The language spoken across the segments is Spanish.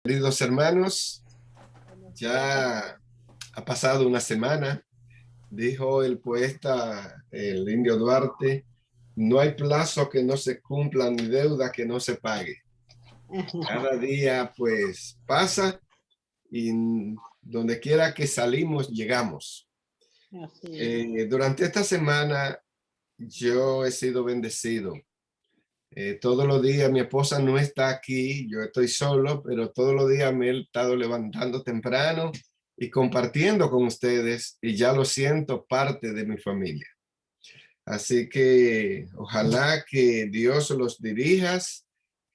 Queridos hermanos, ya ha pasado una semana, dijo el poeta, el Indio Duarte, no hay plazo que no se cumpla ni deuda que no se pague. Cada día pues pasa y donde quiera que salimos llegamos. Así es. Durante esta semana yo he sido bendecido. Todos los días mi esposa no está aquí, yo estoy solo, pero todos los días me he estado levantando temprano y compartiendo con ustedes y ya lo siento parte de mi familia. Así que ojalá que Dios los dirija,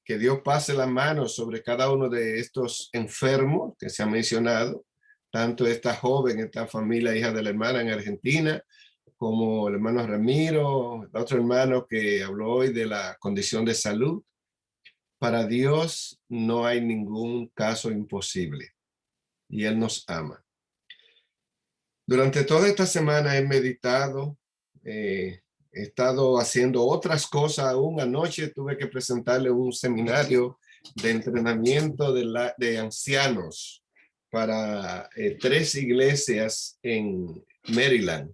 que Dios pase la mano sobre cada uno de estos enfermos que se han mencionado, tanto esta joven, esta familia hija de la hermana en Argentina, como el hermano Ramiro, el otro hermano que habló hoy de la condición de salud. Para Dios no hay ningún caso imposible y Él nos ama. Durante toda esta semana he meditado, he estado haciendo otras cosas. Aún anoche tuve que presentarle un seminario de entrenamiento de ancianos para 3 iglesias en Maryland.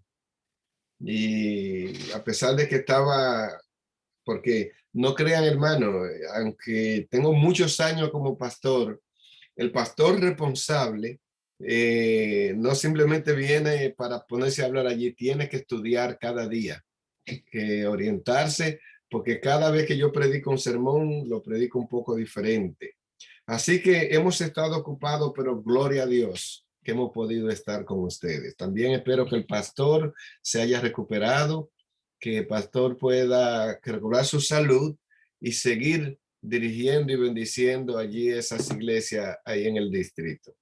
Y a pesar de que estaba, porque no crean hermano, aunque tengo muchos años como pastor, el pastor responsable no simplemente viene para ponerse a hablar allí, tiene que estudiar cada día, que orientarse, porque cada vez que yo predico un sermón, lo predico un poco diferente. Así que hemos estado ocupados, pero gloria a Dios que hemos podido estar con ustedes. También espero que el pastor se haya recuperado, que el pastor pueda recobrar su salud y seguir dirigiendo y bendiciendo allí esas iglesias ahí en el distrito.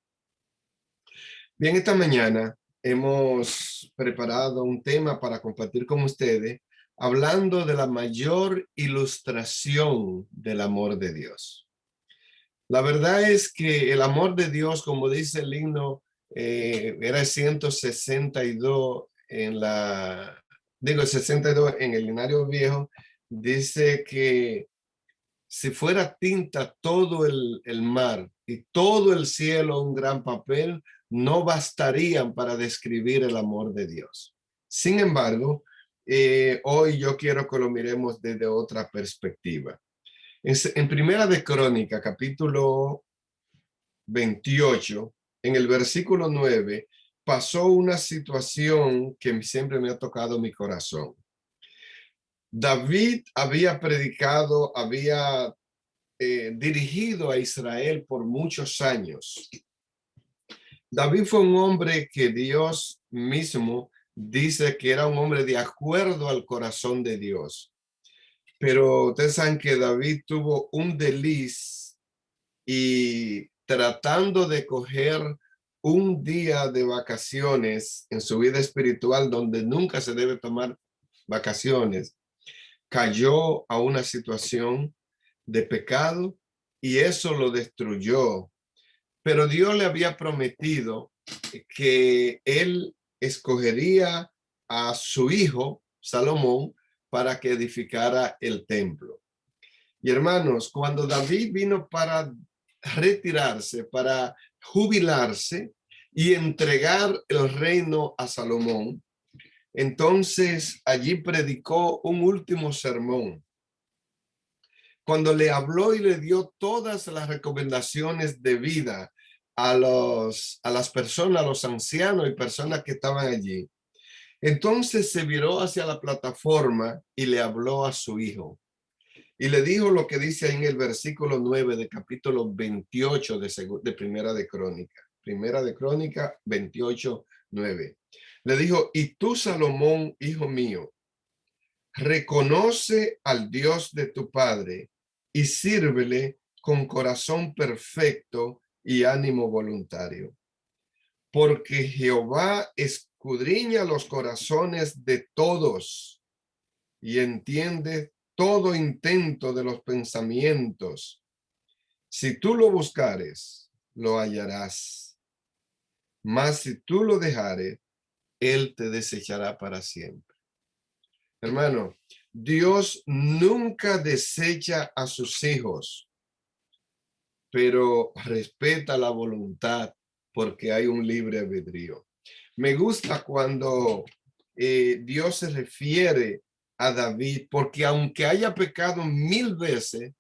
Bien, esta mañana hemos preparado un tema para compartir con ustedes, hablando de la mayor ilustración del amor de Dios. La verdad es que el amor de Dios, como dice el himno, era 162 en la, digo, 62 en el Linario Viejo, dice que si fuera tinta todo el mar y todo el cielo un gran papel, no bastarían para describir el amor de Dios. Sin embargo, hoy yo quiero que lo miremos desde otra perspectiva. En Primera de Crónica, capítulo 28, en el versículo 9, pasó una situación que siempre me ha tocado mi corazón. David había predicado, había dirigido a Israel por muchos años. David fue un hombre que Dios mismo dice que era un hombre de acuerdo al corazón de Dios. Pero ustedes saben que David tuvo un desliz y tratando de coger un día de vacaciones en su vida espiritual donde nunca se debe tomar vacaciones, cayó a una situación de pecado y eso lo destruyó. Pero Dios le había prometido que él escogería a su hijo Salomón para que edificara el templo. Y hermanos, cuando David vino para retirarse, para jubilarse y entregar el reino a Salomón, entonces allí predicó un último sermón. Cuando le habló y le dio todas las recomendaciones de vida a las personas, a los ancianos y personas que estaban allí, entonces se viró hacia la plataforma y le habló a su hijo. Y le dijo lo que dice ahí en el versículo 9 de capítulo 28 de Primera de Crónica. Primera de Crónica 28, 9. Le dijo, y tú, Salomón, hijo mío, reconoce al Dios de tu padre y sírvele con corazón perfecto y ánimo voluntario. Porque Jehová escudriña los corazones de todos y entiende todo intento de los pensamientos. Si tú lo buscares, lo hallarás. Mas si tú lo dejares, él te desechará para siempre. Hermano, Dios nunca desecha a sus hijos. pero respeta la voluntad porque hay un libre albedrío. Me gusta cuando Dios se refiere a David, porque aunque haya pecado 1000 veces,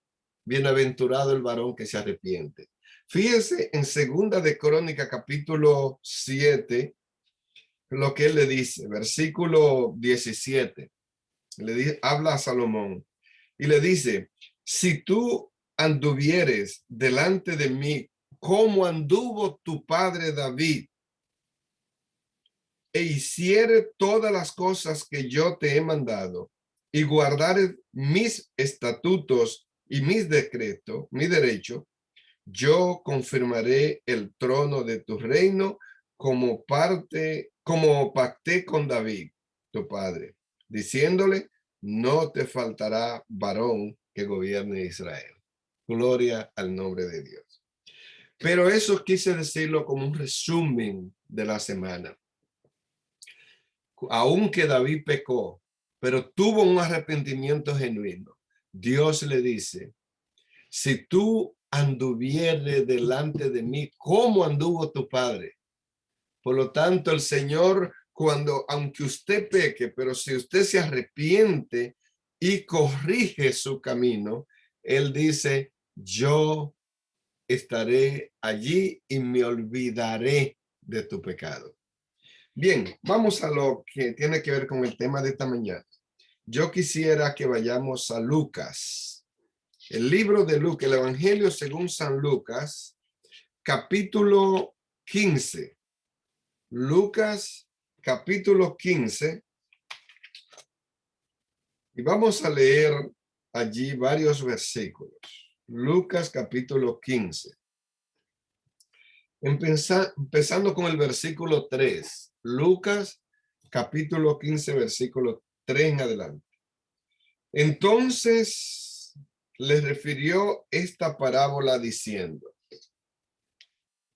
bienaventurado el varón que se arrepiente. Fíjese en Segunda de Crónica, capítulo 7, lo que él le dice, versículo 17. Le dice, habla a Salomón y le dice, si tú anduvieres delante de mí como anduvo tu padre David, e hiciere todas las cosas que yo te he mandado, y guardares mis estatutos y mis decretos, mi derecho, yo confirmaré el trono de tu reino como pacté con David, tu padre, diciéndole, no te faltará varón que gobierne Israel. Gloria al nombre de Dios. Pero eso quise decirlo como un resumen de la semana. Aunque David pecó, pero tuvo un arrepentimiento genuino, Dios le dice, si tú anduvieres delante de mí como anduvo tu padre. Por lo tanto, el Señor, aunque usted peque, pero si usted se arrepiente y corrige su camino, Él dice, yo estaré allí y me olvidaré de tu pecado. Bien, vamos a lo que tiene que ver con el tema de esta mañana. Yo quisiera que vayamos a Lucas. El libro de Lucas, el Evangelio según San Lucas, capítulo 15. Lucas, capítulo 15. Y vamos a leer allí varios versículos. Lucas, capítulo 15. Empezando con el versículo 3. Lucas, capítulo 15, versículo 3 en adelante. Entonces les refirió esta parábola diciendo,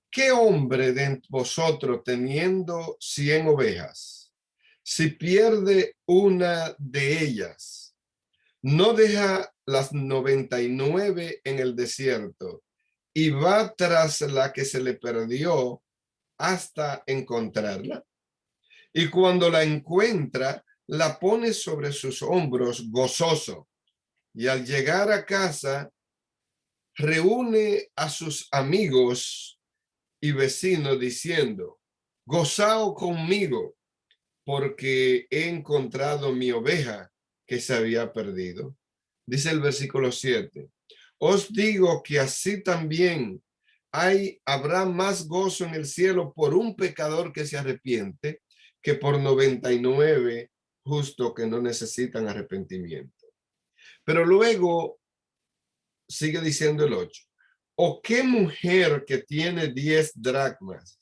¿qué hombre de vosotros teniendo 100 ovejas, si pierde una de ellas, no deja las 99 en el desierto y va tras la que se le perdió hasta encontrarla? Y cuando la encuentra, la pone sobre sus hombros gozoso. Y al llegar a casa, reúne a sus amigos y vecinos diciendo, gozaos conmigo, porque he encontrado mi oveja que se había perdido. Dice el versículo 7. Os digo que así también habrá más gozo en el cielo por un pecador que se arrepiente que por 99 justos que no necesitan arrepentimiento. Pero luego sigue diciendo el 8. ¿O qué mujer que tiene 10 dracmas,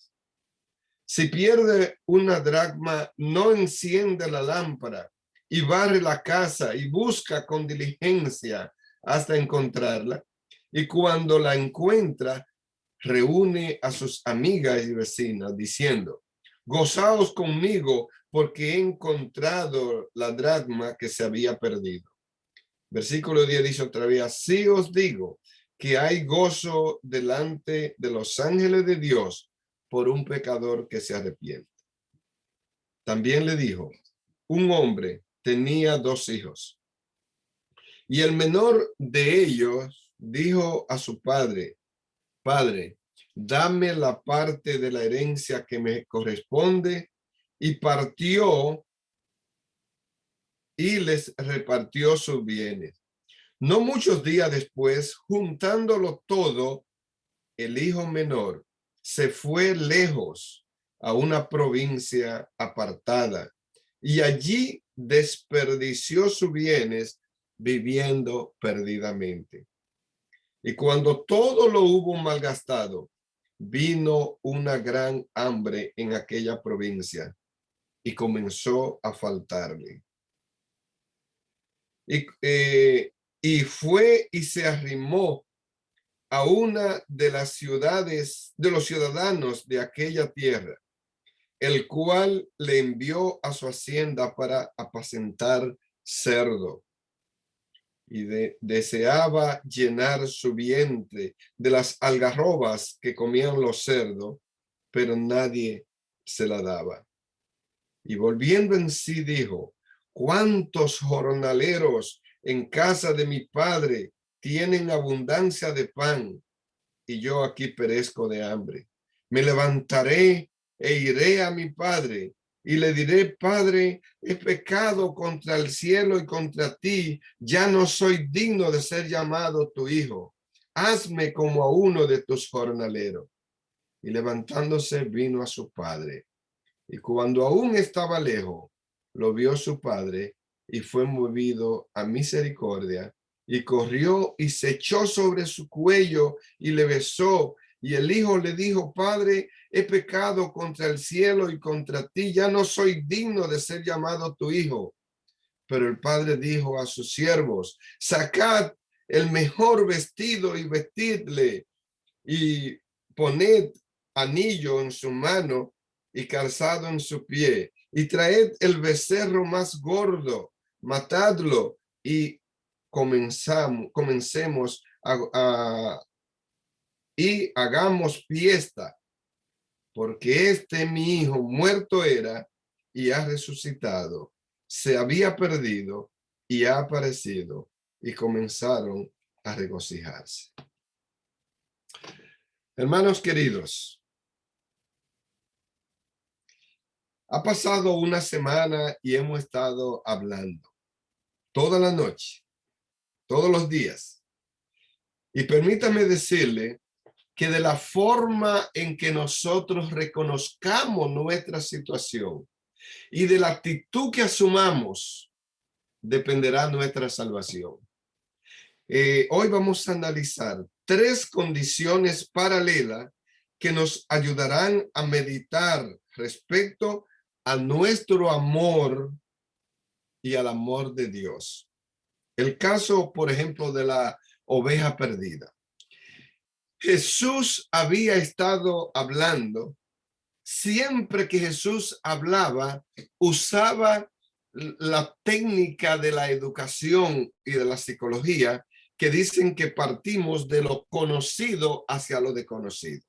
si pierde una dracma, no enciende la lámpara y barre la casa y busca con diligencia hasta encontrarla? Y cuando la encuentra, reúne a sus amigas y vecinas diciendo, gozaos conmigo porque he encontrado la dracma que se había perdido. Versículo 10 dice otra vez, así os digo que hay gozo delante de los ángeles de Dios por un pecador que se arrepiente. También le dijo, un hombre tenía 2 hijos y el menor de ellos dijo a su padre, Padre, dame la parte de la herencia que me corresponde, y partió y les repartió sus bienes. No muchos días después, juntándolo todo, el hijo menor se fue lejos a una provincia apartada y allí desperdició sus bienes viviendo perdidamente. Y cuando todo lo hubo malgastado, vino una gran hambre en aquella provincia y comenzó a faltarle. Y fue y se arrimó a una de las ciudades, de los ciudadanos de aquella tierra, el cual le envió a su hacienda para apacentar cerdo. y deseaba llenar su vientre de las algarrobas que comían los cerdos, pero nadie se la daba. Y volviendo en sí dijo: ¿cuántos jornaleros en casa de mi padre tienen abundancia de pan, y yo aquí perezco de hambre? Me levantaré e iré a mi padre y le diré: Padre, he pecado contra el cielo y contra ti, ya no soy digno de ser llamado tu hijo. Hazme como a uno de tus jornaleros. Y levantándose vino a su padre. Y cuando aún estaba lejos, lo vio su padre y fue movido a misericordia y corrió y se echó sobre su cuello y le besó. Y el hijo le dijo: Padre, he pecado contra el cielo y contra ti, ya no soy digno de ser llamado tu hijo. Pero el padre dijo a sus siervos: sacad el mejor vestido y vestidle, y poned anillo en su mano y calzado en su pie, y traed el becerro más gordo, matadlo y comencemos y hagamos fiesta, porque este mi hijo muerto era y ha resucitado, se había perdido y ha aparecido. Y comenzaron a regocijarse. Hermanos queridos, ha pasado una semana y hemos estado hablando toda la noche, todos los días. Y permítame decirle que de la forma en que nosotros reconozcamos nuestra situación y de la actitud que asumamos, dependerá nuestra salvación. Hoy vamos a analizar 3 condiciones paralelas que nos ayudarán a meditar respecto a nuestro amor y al amor de Dios. El caso, por ejemplo, de la oveja perdida. Jesús había estado hablando. Siempre que Jesús hablaba, usaba la técnica de la educación y de la psicología, que dicen que partimos de lo conocido hacia lo desconocido.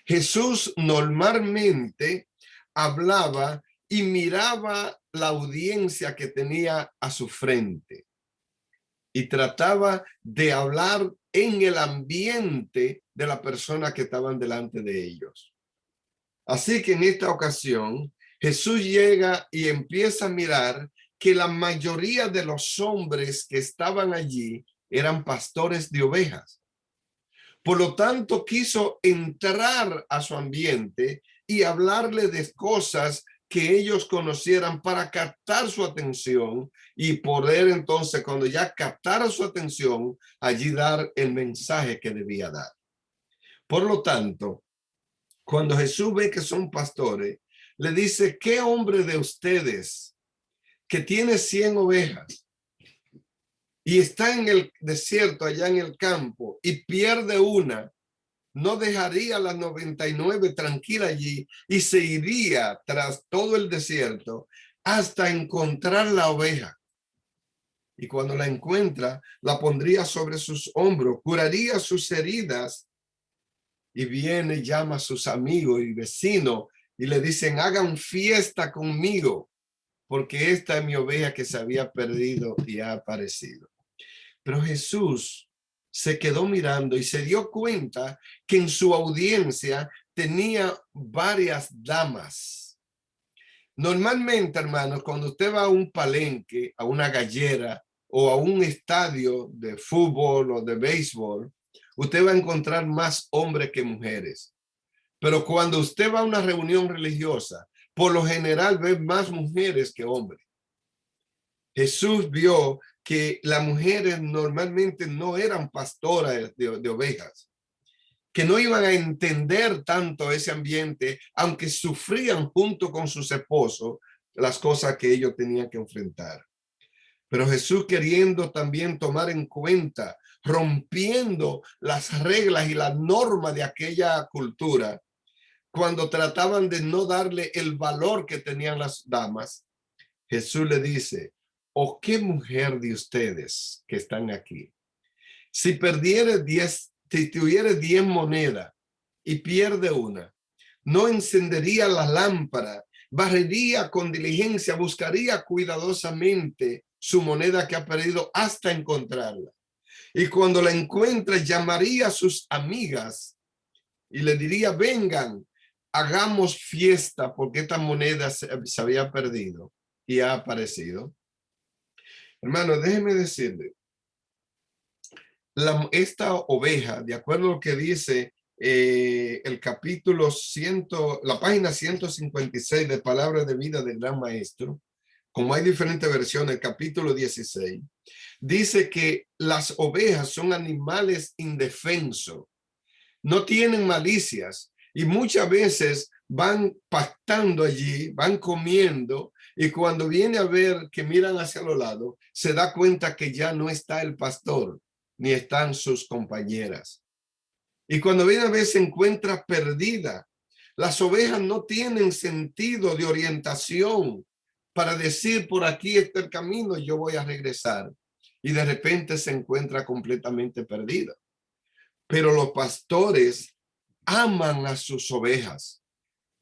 Jesús normalmente hablaba y miraba la audiencia que tenía a su frente y trataba de hablar en el ambiente de la persona que estaban delante de ellos. Así que en esta ocasión Jesús llega y empieza a mirar que la mayoría de los hombres que estaban allí eran pastores de ovejas. Por lo tanto, quiso entrar a su ambiente y hablarle de cosas que ellos conocieran para captar su atención y poder entonces, cuando ya captara su atención, allí dar el mensaje que debía dar. Por lo tanto, cuando Jesús ve que son pastores, le dice: ¿qué hombre de ustedes que tiene 100 ovejas y está en el desierto, allá en el campo, y pierde una, no dejaría las 99 tranquilas allí y se iría tras todo el desierto hasta encontrar la oveja? Y cuando la encuentra, la pondría sobre sus hombros, curaría sus heridas, y viene, llama a sus amigos y vecinos y le dicen: hagan fiesta conmigo, porque esta es mi oveja que se había perdido y ha aparecido. Pero Jesús se quedó mirando y se dio cuenta que en su audiencia tenía varias damas. Normalmente, hermanos, cuando usted va a un palenque, a una gallera o a un estadio de fútbol o de béisbol, usted va a encontrar más hombres que mujeres. Pero cuando usted va a una reunión religiosa, por lo general ve más mujeres que hombres. Jesús vio que las mujeres normalmente no eran pastoras de ovejas, que no iban a entender tanto ese ambiente, aunque sufrían junto con sus esposos las cosas que ellos tenían que enfrentar. Pero Jesús, queriendo también tomar en cuenta, rompiendo las reglas y las normas de aquella cultura, cuando trataban de no darle el valor que tenían las damas, Jesús le dice: ¿o qué mujer de ustedes que están aquí, si perdiere 10, si tuviere 10 monedas y pierde una, no encendería la lámpara, barrería con diligencia, buscaría cuidadosamente su moneda que ha perdido hasta encontrarla? Y cuando la encuentre, llamaría a sus amigas y le diría, vengan, hagamos fiesta porque esta moneda se había perdido y ha aparecido. Hermano, déjeme decirle, esta oveja, de acuerdo a lo que dice el capítulo 100, la página 156 de Palabras de Vida del Gran Maestro, como hay diferentes versiones, el capítulo 16, dice que las ovejas son animales indefensos, no tienen malicias y muchas veces van pactando allí, van comiendo, y cuando viene a ver que miran hacia los lados, se da cuenta que ya no está el pastor, ni están sus compañeras. Y cuando viene a ver se encuentra perdida. Las ovejas no tienen sentido de orientación para decir por aquí está el camino, yo voy a regresar. Y de repente se encuentra completamente perdida. Pero los pastores aman a sus ovejas.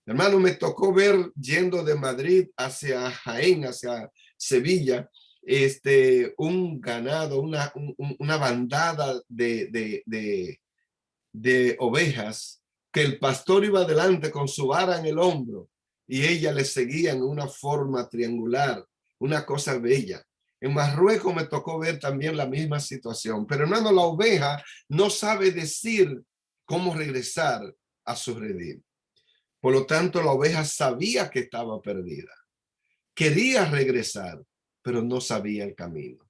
Hermano, me tocó ver yendo de Madrid hacia Jaén, hacia Sevilla, un ganado, una bandada de ovejas, que el pastor iba adelante con su vara en el hombro y ella le seguía en una forma triangular, una cosa bella. En Marruecos me tocó ver también la misma situación, pero hermano, la oveja no sabe decir cómo regresar a su redil. Por lo tanto, la oveja sabía que estaba perdida, quería regresar, pero no sabía el camino.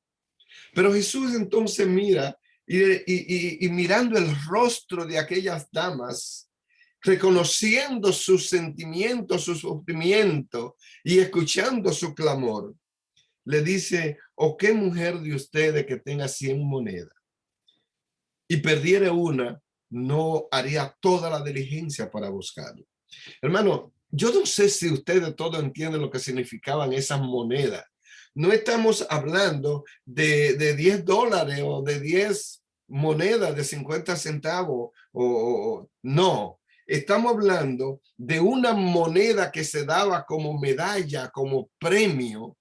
Pero Jesús entonces mira y mirando el rostro de aquellas damas, reconociendo sus sentimientos, su sufrimiento y escuchando su clamor, le dice, ¿o qué mujer de ustedes que tenga 100 monedas y perdiere una, no haría toda la diligencia para buscarlo? Hermano, yo no sé si ustedes todos entienden lo que significaban esas monedas. No estamos hablando de $10 o de 10 monedas de 50 centavos no. Estamos hablando de una moneda que se daba como medalla, como premio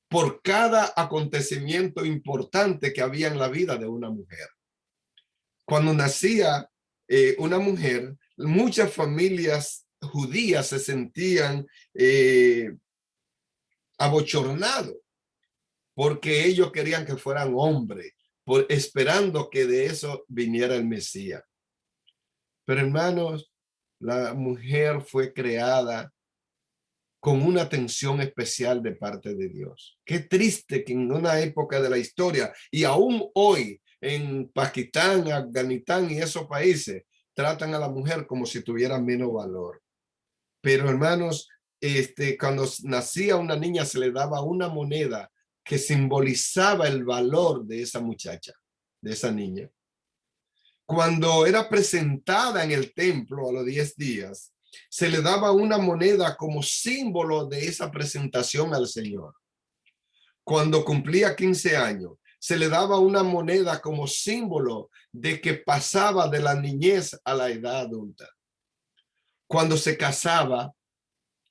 por cada acontecimiento importante que había en la vida de una mujer. Cuando nacía una mujer, muchas familias judías se sentían abochornados porque ellos querían que fueran hombres, esperando que de eso viniera el Mesías. Pero hermanos, la mujer fue creada con una atención especial de parte de Dios. Qué triste que en una época de la historia y aún hoy en Pakistán, Afganistán y esos países tratan a la mujer como si tuviera menos valor. Pero hermanos, cuando nacía una niña se le daba una moneda que simbolizaba el valor de esa muchacha, de esa niña. Cuando era presentada en el templo a los 10 días, se le daba una moneda como símbolo de esa presentación al Señor. Cuando cumplía 15 años, se le daba una moneda como símbolo de que pasaba de la niñez a la edad adulta. Cuando se casaba,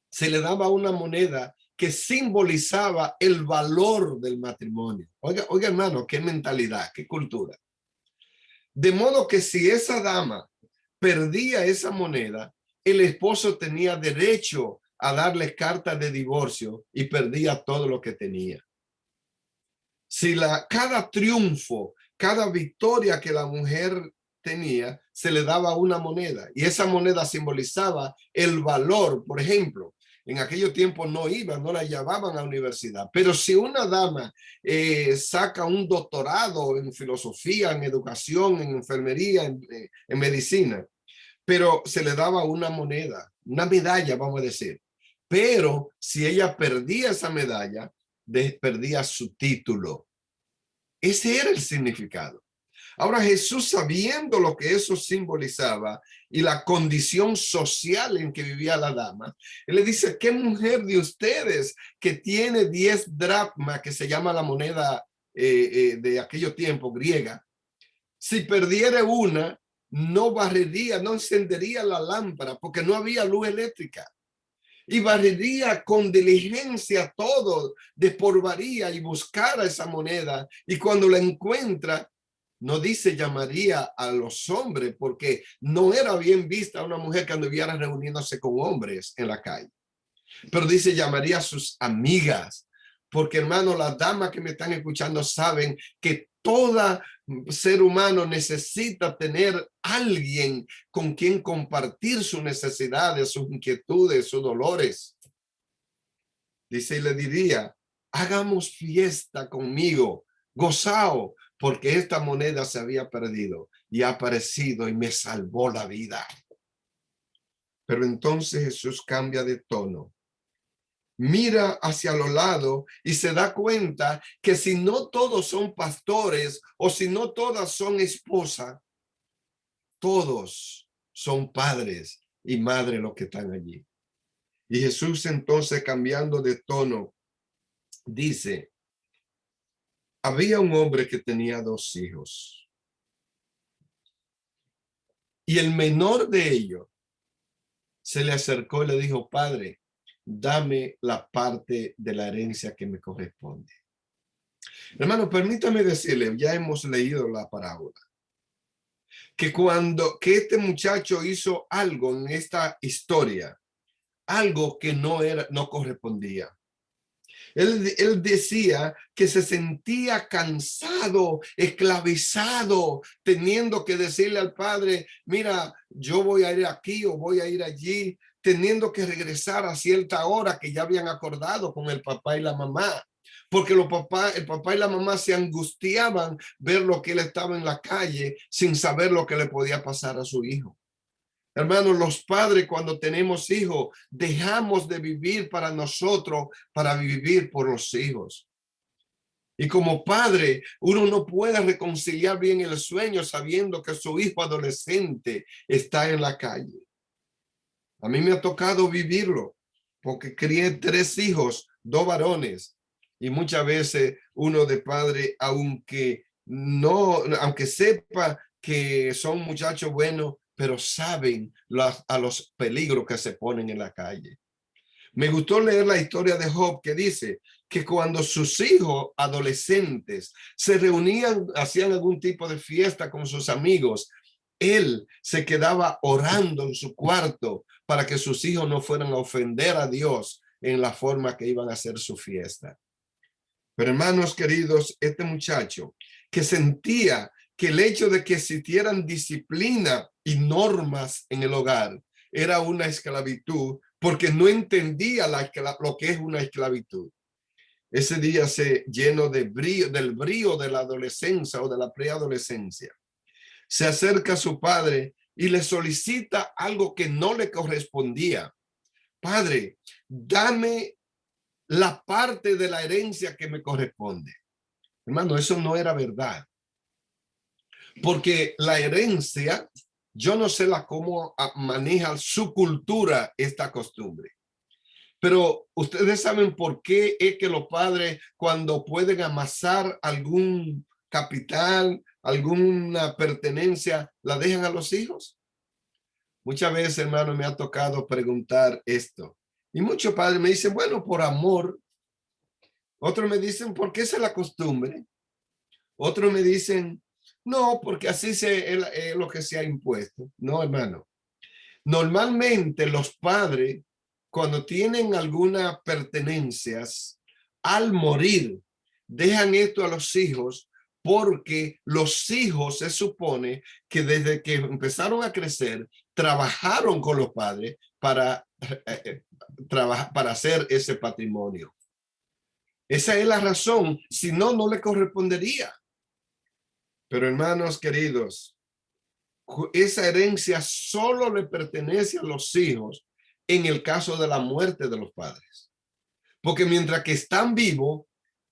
se le daba una moneda que simbolizaba el valor del matrimonio. Oiga, hermano, qué mentalidad, qué cultura. De modo que si esa dama perdía esa moneda, el esposo tenía derecho a darle carta de divorcio y perdía todo lo que tenía. Si cada triunfo, cada victoria que la mujer tenía, se le daba una moneda y esa moneda simbolizaba el valor. Por ejemplo, en aquellos tiempos no la llevaban a la universidad, pero si una dama saca un doctorado en filosofía, en educación, en enfermería, en medicina, pero se le daba una moneda, una medalla, vamos a decir. Pero si ella perdía esa medalla, perdía su título. Ese era el significado. Ahora Jesús, sabiendo lo que eso simbolizaba y la condición social en que vivía la dama, él le dice: ¿qué mujer de ustedes que tiene 10 dracmas, que se llama la moneda de aquello tiempo griega, si perdiere una, no barrería, no encendería la lámpara porque no había luz eléctrica? Y barrería con diligencia todo, despolvaría y buscara esa moneda. Y cuando la encuentra, no dice llamaría a los hombres, porque no era bien vista una mujer que anduviera reuniéndose con hombres en la calle. Pero dice llamaría a sus amigas, porque hermano, las damas que me están escuchando saben que toda ser humano necesita tener alguien con quien compartir sus necesidades, sus inquietudes, sus dolores. Dice, y le diría: hagamos fiesta conmigo, gozao, porque esta moneda se había perdido y ha aparecido y me salvó la vida. Pero entonces Jesús cambia de tono, mira hacia los lados y se da cuenta que si no todos son pastores o si no todas son esposas, todos son padres y madres los que están allí. Y Jesús entonces, cambiando de tono, dice: había un hombre que tenía 2 hijos y el menor de ellos se le acercó y le dijo: padre, dame la parte de la herencia que me corresponde. Hermano, permítame decirle, ya hemos leído la parábola, que que este muchacho hizo algo en esta historia, algo que no correspondía. Él decía que se sentía cansado, esclavizado, teniendo que decirle al padre: mira, yo voy a ir aquí o voy a ir allí, teniendo que regresar a cierta hora que ya habían acordado con el papá y la mamá. Porque el papá y la mamá se angustiaban ver lo que él estaba en la calle sin saber lo que le podía pasar a su hijo. Hermanos, los padres, cuando tenemos hijos, dejamos de vivir para nosotros para vivir por los hijos. Y como padre, uno no puede reconciliar bien el sueño sabiendo que su hijo adolescente está en la calle. A mí me ha tocado vivirlo, porque crié 3 hijos, 2 varones, y muchas veces uno de padre, aunque sepa que son muchachos buenos, pero saben a los peligros que se ponen en la calle. Me gustó leer la historia de Job, que dice que cuando sus hijos adolescentes se reunían, hacían algún tipo de fiesta con sus amigos, él se quedaba orando en su cuarto para que sus hijos no fueran a ofender a Dios en la forma que iban a hacer su fiesta. Pero hermanos queridos, este muchacho que sentía que el hecho de que existieran disciplina y normas en el hogar era una esclavitud, porque no entendía lo que es una esclavitud. Ese día se llenó del brío de la adolescencia o de la preadolescencia. Se acerca a su padre y le solicita algo que no le correspondía. Padre, dame la parte de la herencia que me corresponde. Hermano, eso no era verdad. Porque la herencia, yo no sé cómo maneja su cultura esta costumbre. Pero ustedes saben por qué es que los padres, cuando pueden amasar algún capital, alguna pertenencia, la dejan a los hijos. Muchas veces, hermano, me ha tocado preguntar esto. Y muchos padres me dicen: bueno, por amor. Otros me dicen: ¿por qué esa es la costumbre? Otros me dicen: no, porque así es lo que se ha impuesto. No, hermano. Normalmente los padres, cuando tienen algunas pertenencias, al morir, dejan esto a los hijos, porque los hijos se supone que desde que empezaron a crecer, trabajaron con los padres para hacer ese patrimonio. Esa es la razón, si no, no le correspondería. Pero hermanos queridos, esa herencia solo le pertenece a los hijos en el caso de la muerte de los padres. Porque mientras que están vivos,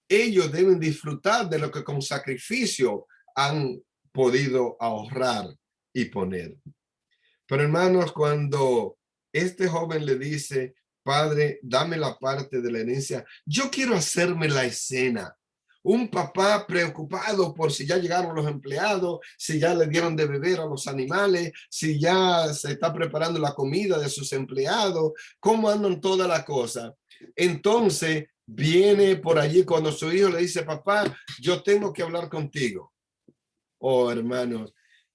ellos deben disfrutar de lo que con sacrificio han podido ahorrar y poner. Pero hermanos, cuando este joven le dice, padre, dame la parte de la herencia, yo quiero hacerme la escena. Un papá preocupado por si ya llegaron los empleados, si ya le dieron de beber a los animales, si ya se está preparando la comida de sus empleados, cómo andan toda la cosa. Entonces viene por allí cuando su hijo le dice, papá, yo tengo que hablar contigo. Oh, hermanos,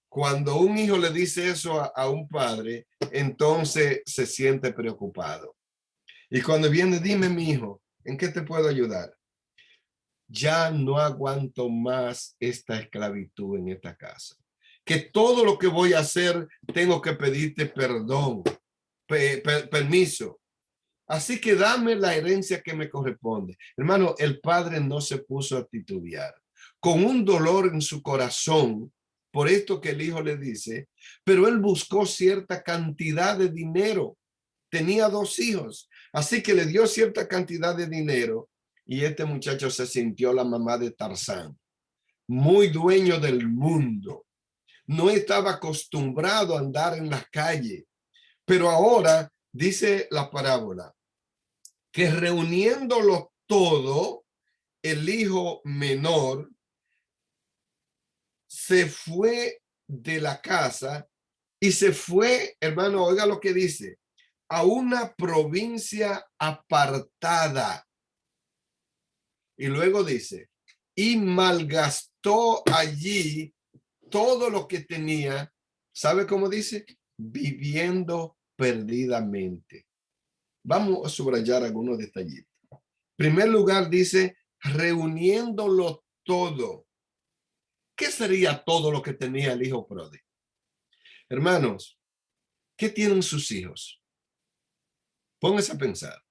cuando un hijo le dice eso a un padre, entonces se siente preocupado. Y cuando viene, dime, mi hijo, ¿en qué te puedo ayudar? Ya no aguanto más esta esclavitud en esta casa. Que todo lo que voy a hacer, tengo que pedirte perdón, permiso. Así que dame la herencia que me corresponde. Hermano, el padre no se puso a titubear. Con un dolor en su corazón, por esto que el hijo le dice, pero él buscó cierta cantidad de dinero. Tenía 2 hijos, así que le dio cierta cantidad de dinero y este muchacho se sintió la mamá de Tarzán, muy dueño del mundo. No estaba acostumbrado a andar en las calles, pero ahora dice la parábola que reuniéndolo todo, el hijo menor se fue de la casa y se fue, hermano, oiga lo que dice, a una provincia apartada. Y luego dice, y malgastó allí todo lo que tenía. ¿Sabe cómo dice? Viviendo perdidamente. Vamos a subrayar algunos detallitos. En primer lugar dice, reuniéndolo todo. ¿Qué sería todo lo que tenía el hijo pródigo? Hermanos, ¿qué tienen sus hijos? Pónganse a pensar.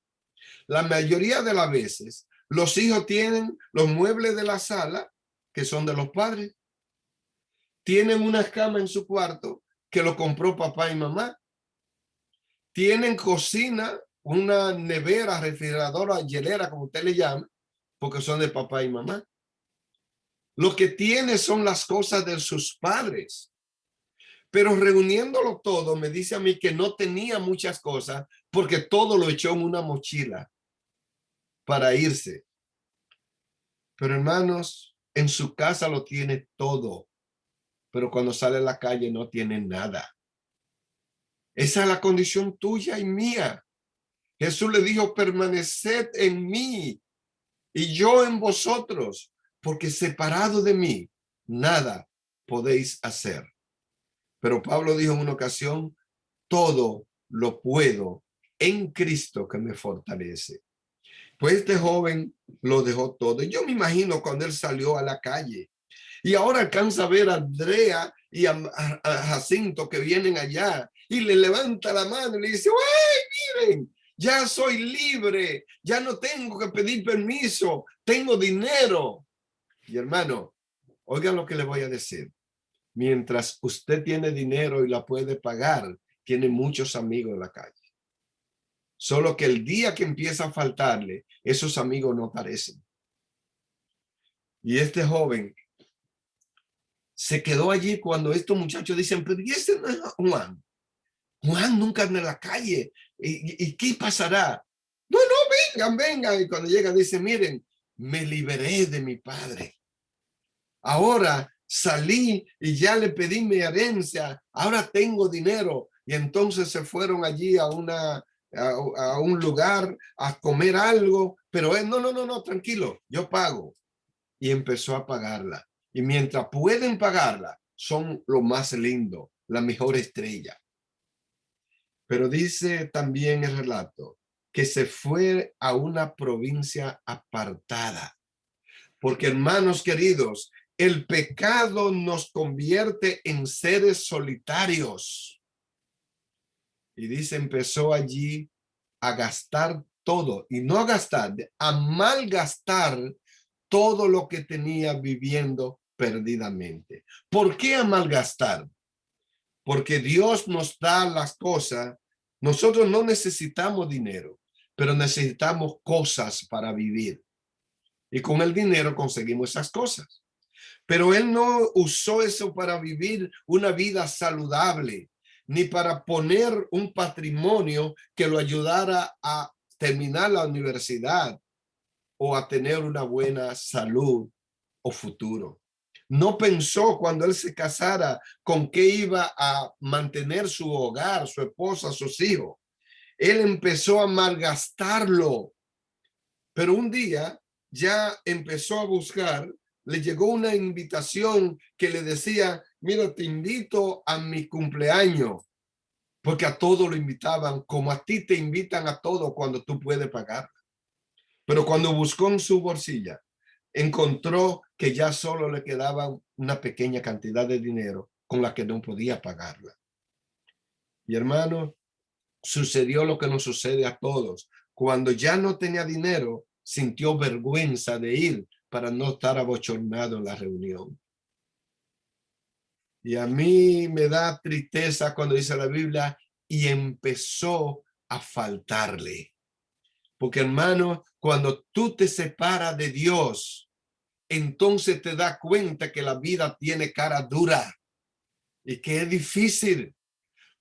La mayoría de las veces, los hijos tienen los muebles de la sala, que son de los padres. Tienen una cama en su cuarto, que lo compró papá y mamá. Tienen cocina, una nevera, refrigeradora, hielera, como usted le llama, porque son de papá y mamá. Lo que tiene son las cosas de sus padres. Pero reuniéndolo todo, me dice a mí que no tenía muchas cosas porque todo lo echó en una mochila para irse. Pero hermanos, en su casa lo tiene todo, pero cuando sale a la calle no tiene nada. Esa es la condición tuya y mía. Jesús le dijo, permaneced en mí y yo en vosotros, porque separado de mí, nada podéis hacer. Pero Pablo dijo en una ocasión, todo lo puedo en Cristo que me fortalece. Pues este joven lo dejó todo. Y yo me imagino cuando él salió a la calle y ahora alcanza a ver a Andrea y a Jacinto que vienen allá y le levanta la mano y le dice, ¡ay, miren! Ya soy libre, ya no tengo que pedir permiso, tengo dinero. Y hermano, oigan lo que le voy a decir. Mientras usted tiene dinero y la puede pagar, tiene muchos amigos en la calle. Solo que el día que empieza a faltarle, esos amigos no aparecen. Y este joven se quedó allí cuando estos muchachos dicen, pero ¿y ese no es Juan? Juan nunca anda en la calle. ¿Y qué pasará? No, vengan. Y cuando llega dice, miren, me liberé de mi padre. Ahora salí y ya le pedí mi herencia. Ahora tengo dinero. Y entonces se fueron allí a un lugar a comer algo. Pero él, no, tranquilo, yo pago. Y empezó a pagarla. Y mientras pueden pagarla, son lo más lindo, la mejor estrella. Pero dice también el relato que se fue a una provincia apartada. Porque, hermanos queridos, el pecado nos convierte en seres solitarios. Y dice, empezó allí a gastar todo, y no a gastar, a malgastar todo lo que tenía viviendo perdidamente. ¿Por qué a malgastar? Porque Dios nos da las cosas. Nosotros no necesitamos dinero, pero necesitamos cosas para vivir. Y con el dinero conseguimos esas cosas. Pero él no usó eso para vivir una vida saludable, ni para poner un patrimonio que lo ayudara a terminar la universidad o a tener una buena salud o futuro. No pensó cuando él se casara con qué iba a mantener su hogar, su esposa, sus hijos. Él empezó a malgastarlo, pero un día ya empezó a buscar, le llegó una invitación que le decía, mira, te invito a mi cumpleaños, porque a todo lo invitaban, como a ti te invitan a todo cuando tú puedes pagar. Pero cuando buscó en su bolsilla, encontró que ya solo le quedaba una pequeña cantidad de dinero con la que no podía pagarla. Y hermano, sucedió lo que nos sucede a todos. Cuando ya no tenía dinero, sintió vergüenza de ir para no estar abochornado en la reunión. Y a mí me da tristeza cuando dice la Biblia, y empezó a faltarle. Porque hermano, cuando tú te separas de Dios, entonces te das cuenta que la vida tiene cara dura y que es difícil,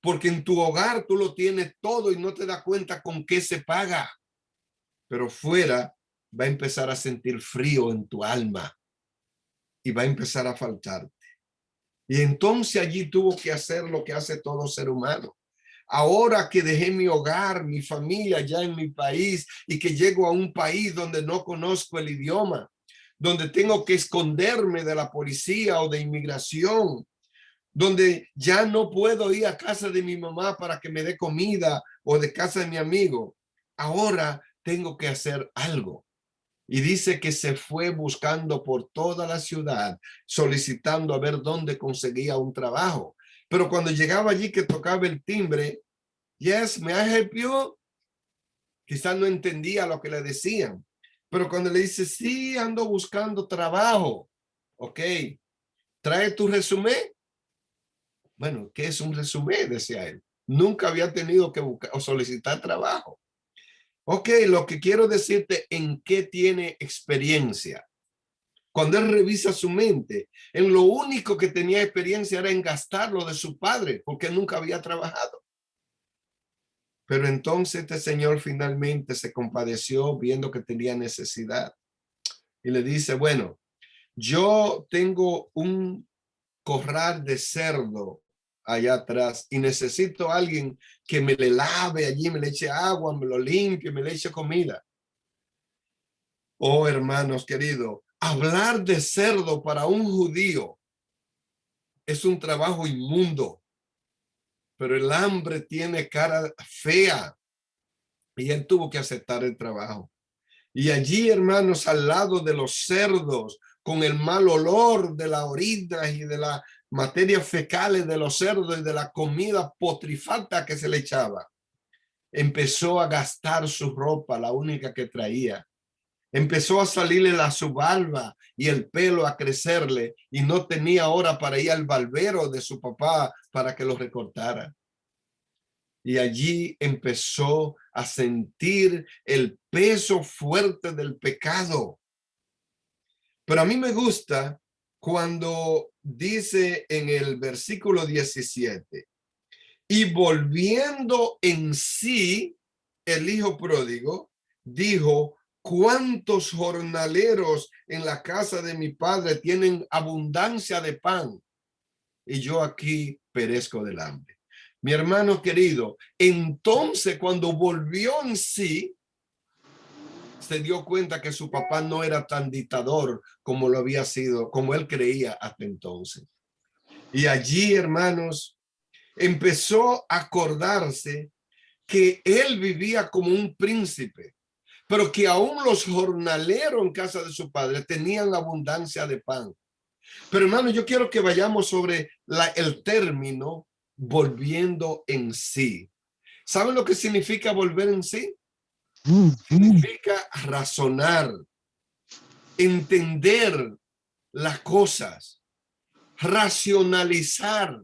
porque en tu hogar tú lo tienes todo y no te das cuenta con qué se paga, pero fuera va a empezar a sentir frío en tu alma y va a empezar a faltarte. Y entonces allí tuvo que hacer lo que hace todo ser humano. Ahora que dejé mi hogar, mi familia ya en mi país y que llego a un país donde no conozco el idioma, donde tengo que esconderme de la policía o de inmigración, donde ya no puedo ir a casa de mi mamá para que me dé comida o de casa de mi amigo. Ahora tengo que hacer algo. Y dice que se fue buscando por toda la ciudad, solicitando a ver dónde conseguía un trabajo. Pero cuando llegaba allí que tocaba el timbre, yes, may I help you? Quizás no entendía lo que le decían. Pero cuando le dice, sí, ando buscando trabajo. Ok, trae tu resumen. Bueno, ¿qué es un resumen? Decía él. Nunca había tenido que buscar o solicitar trabajo. Ok, lo que quiero decirte en qué tiene experiencia. Cuando él revisa su mente, en lo único que tenía experiencia era en gastar lo de su padre, porque nunca había trabajado. Pero entonces este señor finalmente se compadeció viendo que tenía necesidad y le dice, bueno, yo tengo un corral de cerdo allá atrás y necesito a alguien que me le lave allí, me le eche agua, me lo limpie, me le eche comida. Oh, hermanos queridos, hablar de cerdo para un judío es un trabajo inmundo, pero el hambre tiene cara fea y él tuvo que aceptar el trabajo. Y allí, hermanos, al lado de los cerdos, con el mal olor de las orinas y de las materias fecales de los cerdos y de la comida putrefacta que se le echaba, empezó a gastar su ropa, la única que traía. Empezó a salirle la subalba y el pelo a crecerle y no tenía hora para ir al barbero de su papá para que lo recortara. Y allí empezó a sentir el peso fuerte del pecado. Pero a mí me gusta cuando dice en el versículo 17, y volviendo en sí, el hijo pródigo dijo, ¿cuántos jornaleros en la casa de mi padre tienen abundancia de pan? Y yo aquí perezco del hambre. Mi hermano querido, entonces cuando volvió en sí, se dio cuenta que su papá no era tan dictador como lo había sido, como él creía hasta entonces. Y allí, hermanos, empezó a acordarse que él vivía como un príncipe, pero que aún los jornaleros en casa de su padre tenían abundancia de pan. Pero hermano, yo quiero que vayamos sobre el término volviendo en sí. ¿Saben lo que significa volver en sí? Significa razonar, entender las cosas, racionalizar.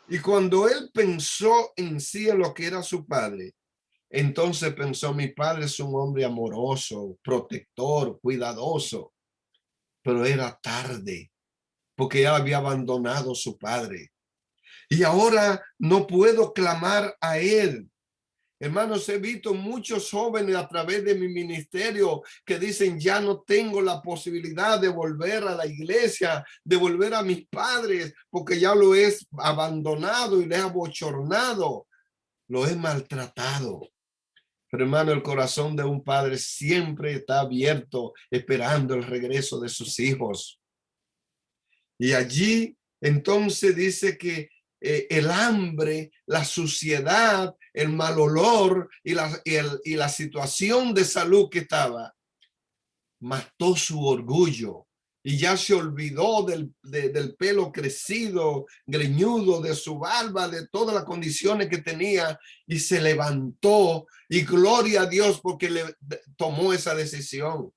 Y cuando él pensó en sí en lo que era su padre, entonces pensó, mi padre es un hombre amoroso, protector, cuidadoso, pero era tarde. porque ya había abandonado a su padre. Y ahora no puedo clamar a él. Hermanos, he visto muchos jóvenes a través de mi ministerio que dicen, ya no tengo la posibilidad de volver a la iglesia, de volver a mis padres, porque ya lo he abandonado y le he abochornado, lo he maltratado. Pero hermano, el corazón de un padre siempre está abierto, esperando el regreso de sus hijos. Y allí entonces dice que el hambre, la suciedad, el mal olor y la situación de salud que estaba, mató su orgullo y ya se olvidó del pelo crecido, greñudo, de su barba, de todas las condiciones que tenía, y se levantó, y gloria a Dios porque le tomó esa decisión.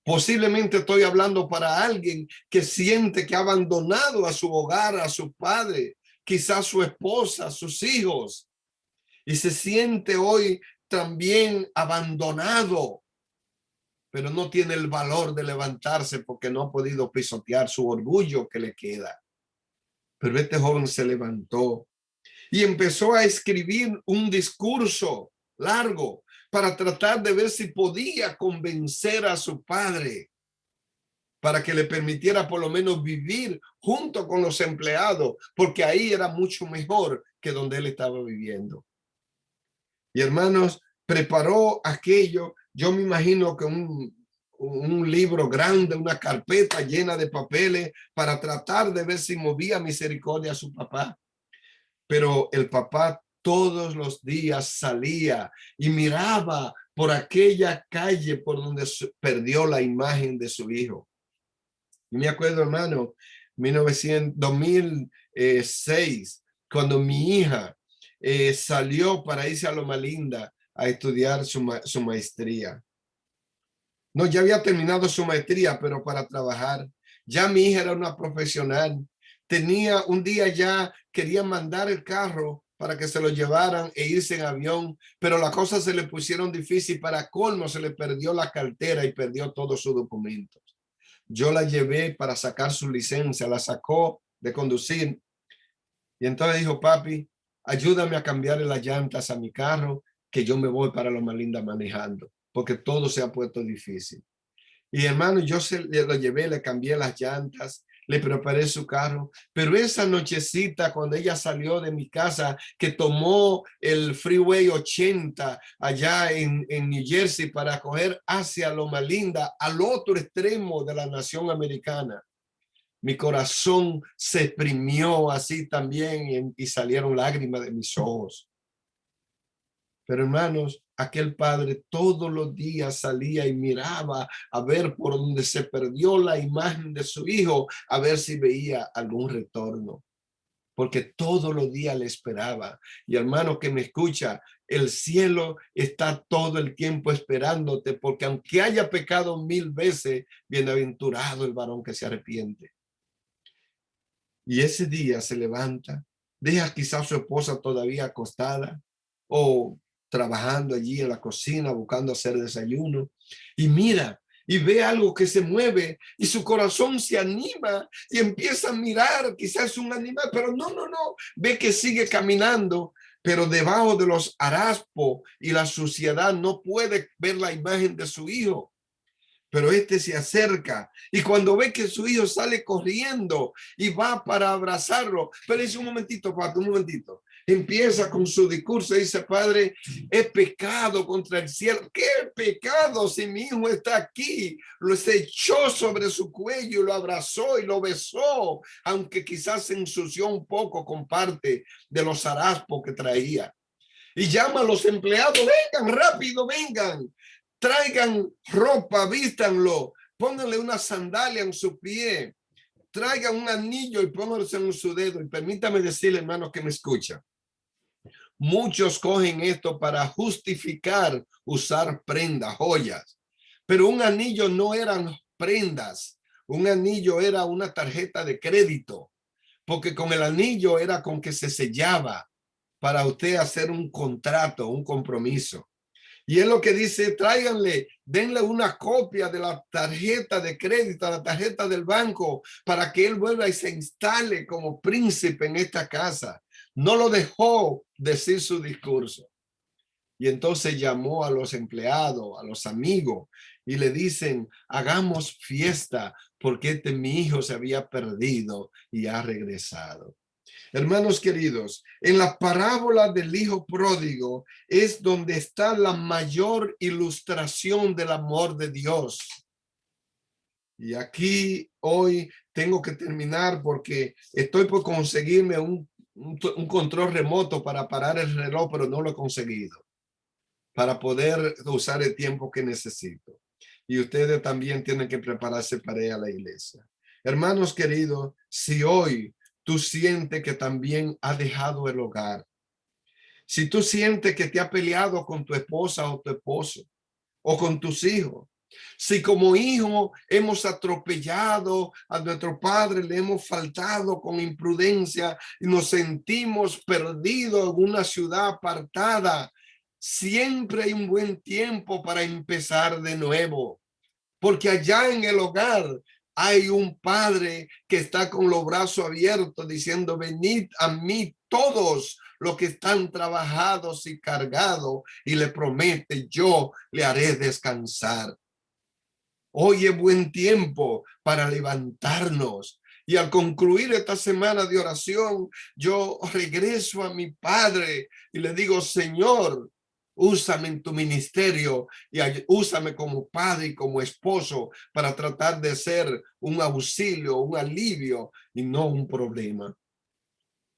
Posiblemente estoy hablando para alguien que siente que ha abandonado a su hogar, a su padre, quizás su esposa, sus hijos, y se siente hoy también abandonado, pero no tiene el valor de levantarse porque no ha podido pisotear su orgullo que le queda. Pero este joven se levantó y empezó a escribir un discurso largo para tratar de ver si podía convencer a su padre para que le permitiera por lo menos vivir junto con los empleados, porque ahí era mucho mejor que donde él estaba viviendo. Y hermanos, preparó aquello, yo me imagino que un libro grande, una carpeta llena de papeles para tratar de ver si movía misericordia a su papá. Pero el papá todos los días salía y miraba por aquella calle por donde perdió la imagen de su hijo. Y me acuerdo, hermano, 2006, cuando mi hija salió para irse a Loma Linda a estudiar su maestría. No, ya había terminado su maestría, pero para trabajar. Ya mi hija era una profesional. Tenía un día ya, quería mandar el carro para que se lo llevaran e irse en avión, pero las cosas se le pusieron difícil. Para colmo, se le perdió la cartera y perdió todos sus documentos. Yo la llevé para sacar su licencia, la sacó de conducir. Y entonces dijo, papi, ayúdame a cambiarle las llantas a mi carro, que yo me voy para Loma Linda manejando, porque todo se ha puesto difícil. Y hermano, yo lo llevé, le cambié las llantas, le preparé su carro, pero esa nochecita cuando ella salió de mi casa, que tomó el Freeway 80 allá en New Jersey para coger hacia Loma Linda, al otro extremo de la nación americana, mi corazón se exprimió así también y salieron lágrimas de mis ojos. Pero hermanos, aquel padre todos los días salía y miraba a ver por donde se perdió la imagen de su hijo, a ver si veía algún retorno, porque todos los días le esperaba. Y hermano que me escucha, el cielo está todo el tiempo esperándote, porque aunque haya pecado 1000 veces, bienaventurado el varón que se arrepiente. Y ese día se levanta, deja quizás a su esposa todavía acostada o trabajando allí en la cocina, buscando hacer desayuno, y mira y ve algo que se mueve y su corazón se anima y empieza a mirar, quizás un animal, pero no, ve que sigue caminando, pero debajo de los haraspos y la suciedad no puede ver la imagen de su hijo. Pero este se acerca y cuando ve que su hijo sale corriendo y va para abrazarlo, pero dice un momentito, padre, un momentito. Empieza con su discurso y dice, padre, he pecado contra el cielo. ¿Qué pecado si mi hijo está aquí? Lo se echó sobre su cuello, lo abrazó y lo besó, aunque quizás se ensució un poco con parte de los haraspos que traía. Y llama a los empleados, vengan rápido, vengan. Traigan ropa, vístanlo, pónganle una sandalia en su pie, traigan un anillo y pónganse en su dedo. Y permítame decirle, hermano, que me escucha. Muchos cogen esto para justificar usar prendas, joyas, pero un anillo no eran prendas, un anillo era una tarjeta de crédito, porque con el anillo era con que se sellaba para usted hacer un contrato, un compromiso. Y es lo que dice, tráiganle, denle una copia de la tarjeta de crédito, la tarjeta del banco, para que él vuelva y se instale como príncipe en esta casa. No lo dejó decir su discurso. Y entonces llamó a los empleados, a los amigos, y le dicen, hagamos fiesta, porque mi hijo se había perdido y ha regresado. Hermanos queridos, en la parábola del hijo pródigo es donde está la mayor ilustración del amor de Dios. Y aquí hoy tengo que terminar porque estoy por conseguirme un control remoto para parar el reloj, pero no lo he conseguido, para poder usar el tiempo que necesito. Y ustedes también tienen que prepararse para ir a la iglesia. Hermanos queridos, si hoy tú sientes que también has dejado el hogar, si tú sientes que te has peleado con tu esposa o tu esposo, o con tus hijos, si como hijo hemos atropellado a nuestro padre, le hemos faltado con imprudencia y nos sentimos perdidos en una ciudad apartada, siempre hay un buen tiempo para empezar de nuevo, porque allá en el hogar hay un padre que está con los brazos abiertos diciendo, venid a mí todos los que están trabajados y cargados, y le promete, yo le haré descansar. Hoy es buen tiempo para levantarnos. Y al concluir esta semana de oración, yo regreso a mi Padre y le digo, Señor, úsame en tu ministerio y úsame como padre y como esposo para tratar de ser un auxilio, un alivio y no un problema.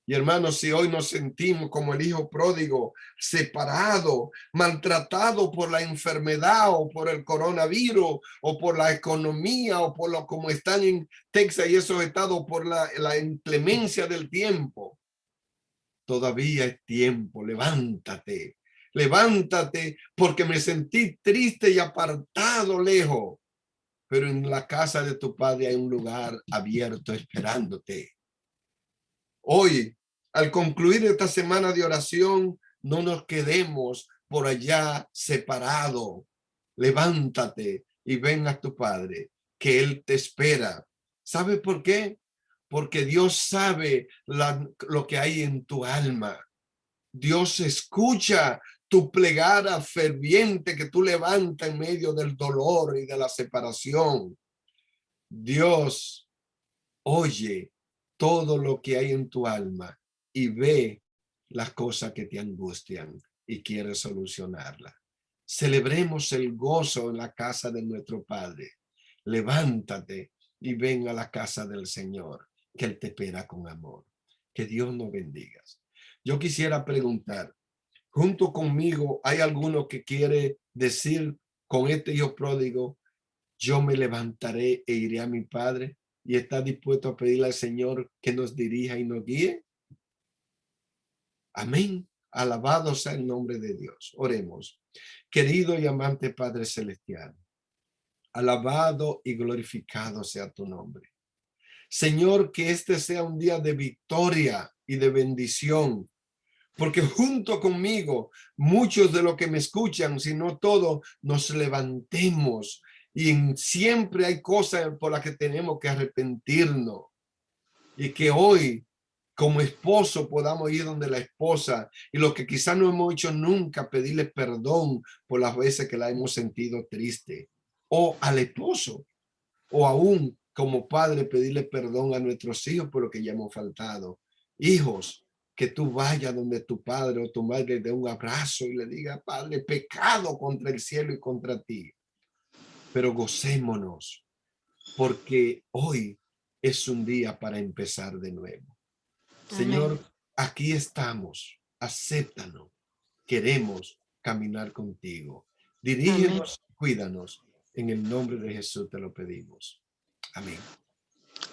Y hermanos, si hoy nos sentimos como el hijo pródigo, separado, maltratado por la enfermedad o por el coronavirus o por la economía o por lo como están en Texas y esos estados por la inclemencia del tiempo, todavía es tiempo. Levántate, levántate, porque me sentí triste y apartado lejos, pero en la casa de tu padre hay un lugar abierto esperándote. Hoy, al concluir esta semana de oración, no nos quedemos por allá separados. Levántate y ven a tu Padre, que Él te espera. ¿Sabe por qué? Porque Dios sabe lo que hay en tu alma. Dios escucha tu plegada ferviente que tú levantas en medio del dolor y de la separación. Dios oye todo lo que hay en tu alma y ve las cosas que te angustian y quiere solucionarlas. Celebremos el gozo en la casa de nuestro Padre. Levántate y ven a la casa del Señor, que Él te espera con amor. Que Dios nos bendiga. Yo quisiera preguntar, junto conmigo, ¿hay alguno que quiere decir con este hijo pródigo, yo me levantaré e iré a mi Padre? Y está dispuesto a pedirle al Señor que nos dirija y nos guíe. Amén. Alabado sea el nombre de Dios. Oremos. Querido y amante Padre Celestial, alabado y glorificado sea tu nombre. Señor, que este sea un día de victoria y de bendición, porque junto conmigo, muchos de los que me escuchan, si no todos, nos levantemos. Y siempre hay cosas por las que tenemos que arrepentirnos. Y que hoy, como esposo, podamos ir donde la esposa. Y lo que quizás no hemos hecho nunca, pedirle perdón por las veces que la hemos sentido triste. O al esposo. O aún como padre, pedirle perdón a nuestros hijos por lo que ya hemos faltado. Hijos, que tú vayas donde tu padre o tu madre le dé un abrazo y le diga, Padre, pecado contra el cielo y contra ti. Pero gocémonos, porque hoy es un día para empezar de nuevo. Señor, amén. Aquí estamos, acéptanos, queremos caminar contigo. Dirígenos, amén. Cuídanos, en el nombre de Jesús te lo pedimos. Amén.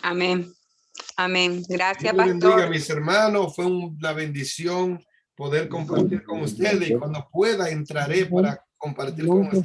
Amén. Amén. Gracias, Dios pastor. bendiga, mis hermanos. Fue una bendición poder compartir con ustedes y cuando pueda entraré para compartir con ustedes.